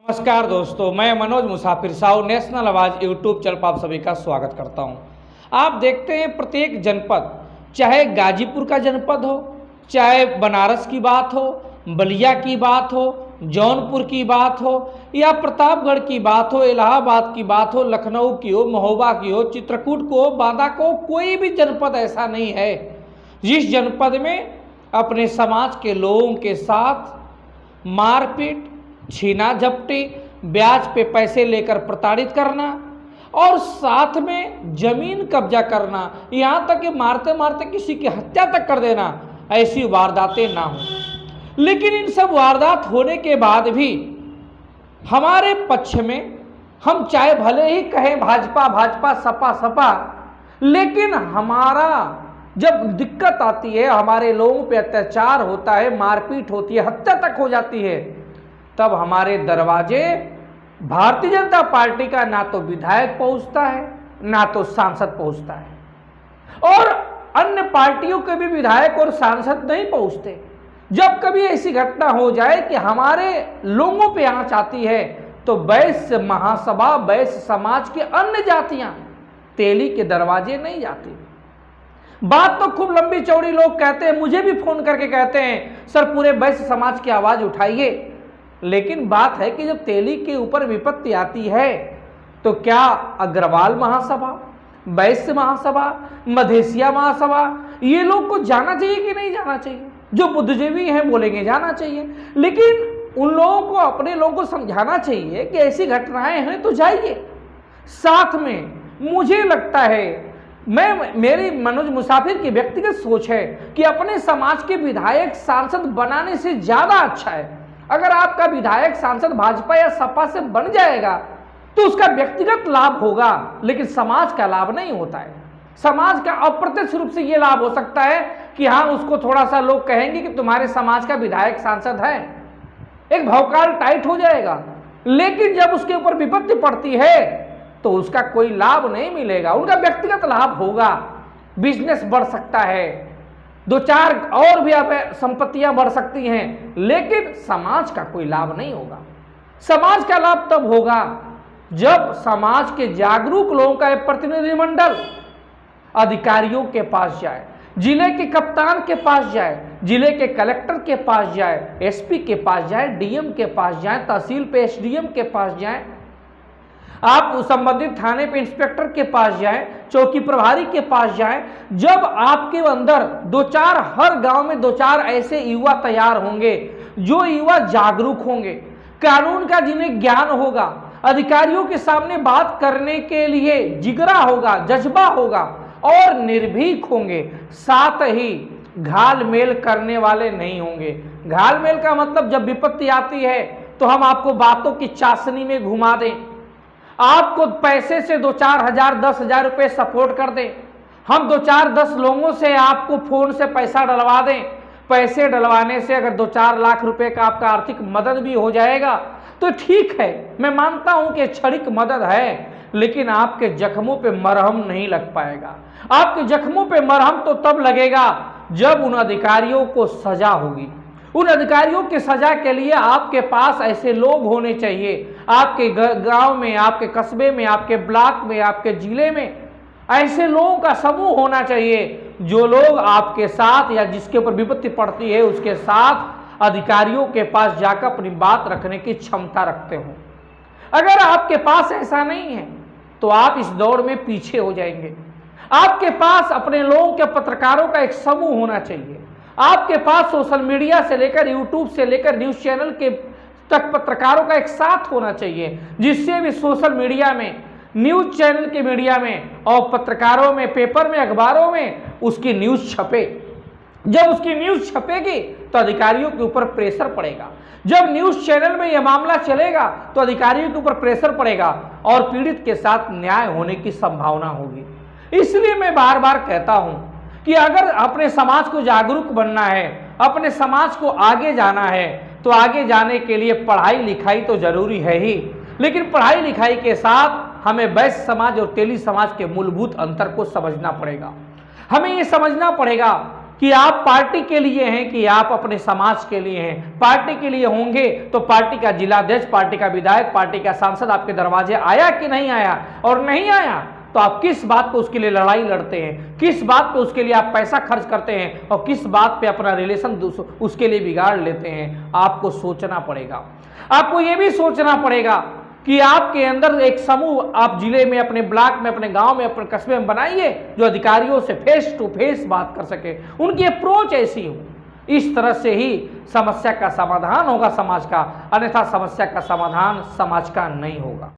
नमस्कार दोस्तों, मैं मनोज मुसाफिर साहू नेशनल आवाज़ यूट्यूब चैनल पर आप सभी का स्वागत करता हूं। आप देखते हैं प्रत्येक जनपद, चाहे गाजीपुर का जनपद हो, चाहे बनारस की बात हो, बलिया की बात हो, जौनपुर की बात हो या प्रतापगढ़ की बात हो, इलाहाबाद की बात हो, लखनऊ की हो, महोबा की हो, चित्रकूट को, बांदा को, कोई भी जनपद ऐसा नहीं है जिस जनपद में अपने समाज के लोगों के साथ मारपीट, छीना झपटी, ब्याज पे पैसे लेकर प्रताड़ित करना और साथ में जमीन कब्जा करना, यहाँ तक कि मारते मारते किसी की हत्या तक कर देना, ऐसी वारदातें ना हो। लेकिन इन सब वारदात होने के बाद भी हमारे पक्ष में हम चाहे भले ही कहें भाजपा भाजपा सपा सपा, लेकिन हमारा जब दिक्कत आती है, हमारे लोगों पे अत्याचार होता है, मारपीट होती है, हत्या तक हो जाती है, तब हमारे दरवाजे भारतीय जनता पार्टी का ना तो विधायक पहुंचता है, ना तो सांसद पहुंचता है और अन्य पार्टियों के भी विधायक और सांसद नहीं पहुंचते। जब कभी ऐसी घटना हो जाए कि हमारे लोगों पे आंच आती है तो वैश्य महासभा, वैश्य समाज के अन्य जातियां तेली के दरवाजे नहीं जाती। बात तो खूब लंबी चौड़ी लोग कहते हैं, मुझे भी फोन करके कहते हैं सर पूरे वैश्य समाज की आवाज उठाइए। लेकिन बात है कि जब तेली के ऊपर विपत्ति आती है तो क्या अग्रवाल महासभा, वैश्य महासभा, मधेसिया महासभा, ये लोग को जाना चाहिए कि नहीं जाना चाहिए? जो बुद्धिजीवी हैं बोलेंगे जाना चाहिए, लेकिन उन लोगों को, अपने लोगों को समझाना चाहिए कि ऐसी घटनाएं हैं तो जाइए। साथ में मुझे लगता है, मेरी मनोज मुसाफिर की व्यक्तिगत सोच है कि अपने समाज के विधायक सांसद बनाने से ज्यादा अच्छा है अगर आपका विधायक सांसद भाजपा या सपा से बन जाएगा तो उसका व्यक्तिगत लाभ होगा, लेकिन समाज का लाभ नहीं होता है। समाज का अप्रत्यक्ष रूप से यह लाभ हो सकता है कि हाँ, उसको थोड़ा सा लोग कहेंगे कि तुम्हारे समाज का विधायक सांसद है, एक भौकाल टाइट हो जाएगा। लेकिन जब उसके ऊपर विपत्ति पड़ती है तो उसका कोई लाभ नहीं मिलेगा, उनका व्यक्तिगत लाभ होगा, बिजनेस बढ़ सकता है, दो चार और भी संपत्तियां बढ़ सकती हैं, लेकिन समाज का कोई लाभ नहीं होगा। समाज का लाभ तब होगा जब समाज के जागरूक लोगों का एक प्रतिनिधिमंडल अधिकारियों के पास जाए, जिले के कप्तान के पास जाए, जिले के कलेक्टर के पास जाए, एसपी के पास जाए, डीएम के पास जाए, तहसील पे एसडीएम के पास जाए, आप संबंधित थाने पे इंस्पेक्टर के पास जाएं, चौकी प्रभारी के पास जाएं। जब आपके अंदर दो चार, हर गांव में दो चार ऐसे युवा तैयार होंगे जो युवा जागरूक होंगे, कानून का जिन्हें ज्ञान होगा, अधिकारियों के सामने बात करने के लिए जिगरा होगा, जज्बा होगा और निर्भीक होंगे, साथ ही घाल मेल करने वाले नहीं होंगे। घाल मेल का मतलब जब विपत्ति आती है तो हम आपको बातों की चाशनी में घुमा दें, आपको पैसे से 2-4 हजार 10,000 रुपये सपोर्ट कर दें, हम 2-4-10 लोगों से आपको फोन से पैसा डलवा दें। पैसे डलवाने से अगर 2-4 लाख रुपए का आपका आर्थिक मदद भी हो जाएगा तो ठीक है, मैं मानता हूं कि क्षणिक मदद है, लेकिन आपके जख्मों पे मरहम नहीं लग पाएगा। आपके जख्मों पे मरहम तो तब लगेगा जब उन अधिकारियों को सजा होगी। उन अधिकारियों की सजा के लिए आपके पास ऐसे लोग होने चाहिए, आपके गांव में, आपके कस्बे में, आपके ब्लॉक में, आपके जिले में ऐसे लोगों का समूह होना चाहिए जो लोग आपके साथ या जिसके ऊपर विपत्ति पड़ती है उसके साथ अधिकारियों के पास जाकर अपनी बात रखने की क्षमता रखते हो। अगर आपके पास ऐसा नहीं है तो आप इस दौड़ में पीछे हो जाएंगे। आपके पास अपने लोगों के पत्रकारों का एक समूह होना चाहिए। आपके पास सोशल मीडिया से लेकर, यूट्यूब से लेकर न्यूज चैनल के तक पत्रकारों का एक साथ होना चाहिए, जिससे भी सोशल मीडिया में, न्यूज चैनल के मीडिया में और पत्रकारों में, पेपर में, अखबारों में उसकी न्यूज छपे। जब उसकी न्यूज छपेगी तो अधिकारियों के ऊपर प्रेशर पड़ेगा। जब न्यूज चैनल में यह मामला चलेगा तो अधिकारियों के ऊपर प्रेशर पड़ेगा और पीड़ित के साथ न्याय होने की संभावना होगी। इसलिए मैं बार बार कहता हूं कि अगर अपने समाज को जागरूक बनना है, अपने समाज को आगे जाना है, तो आगे जाने के लिए पढ़ाई लिखाई तो जरूरी है ही, लेकिन पढ़ाई लिखाई के साथ हमें वैश्य समाज और तेली समाज के मूलभूत अंतर को समझना पड़ेगा। हमें ये समझना पड़ेगा कि आप पार्टी के लिए हैं कि आप अपने समाज के लिए हैं। पार्टी के लिए होंगे तो पार्टी का जिलाध्यक्ष, पार्टी का विधायक, पार्टी का सांसद आपके दरवाजे आया कि नहीं आया, और नहीं आया तो आप किस बात पे उसके लिए लड़ाई लड़ते हैं, किस बात पे उसके लिए आप पैसा खर्च करते हैं, और किस बात पे अपना रिलेशन उसके लिए बिगाड़ लेते हैं। आपको सोचना पड़ेगा। आपको ये भी सोचना पड़ेगा कि आपके अंदर एक समूह आप जिले में, अपने ब्लॉक में, अपने गांव में, अपने कस्बे में बनाइए जो अधिकारियों से फेस टू फेस बात कर सके, उनकी अप्रोच ऐसी हो। इस तरह से ही समस्या का समाधान होगा समाज का, अन्यथा समस्या का समाधान समाज का नहीं होगा।